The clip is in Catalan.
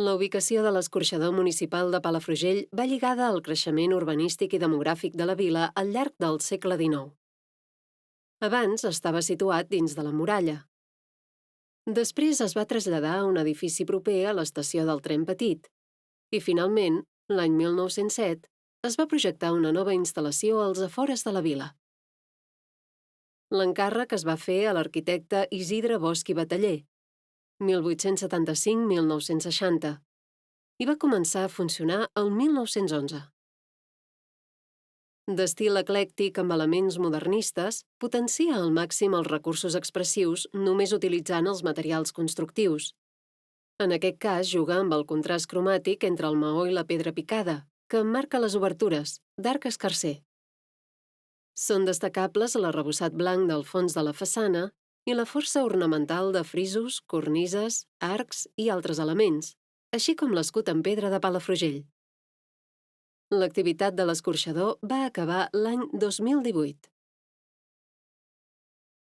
La ubicació de l'escorxador municipal de Palafrugell va lligada al creixement urbanístic i demogràfic de la vila al llarg del segle XIX. Abans estava situat dins de la muralla. Després es va traslladar a un edifici proper a l'estació del tren petit i, finalment, l'any 1907, es va projectar una nova instal·lació als afores de la vila. L'encàrrec es va fer a l'arquitecte Isidre Bosch i Bataller, 1875-1960, i va començar a funcionar el 1911. D'estil eclèctic amb elements modernistes, potencia al màxim els recursos expressius només utilitzant els materials constructius. En aquest cas, juga amb el contrast cromàtic entre el maó i la pedra picada, que emmarca les obertures, d'arc escarser. Són destacables l'arrebossat blanc del fons de la façana i la força ornamental de frisos, cornises, arcs i altres elements, així com l'escut en pedra de Palafrugell. L'activitat de l'escorxador va acabar l'any 2018.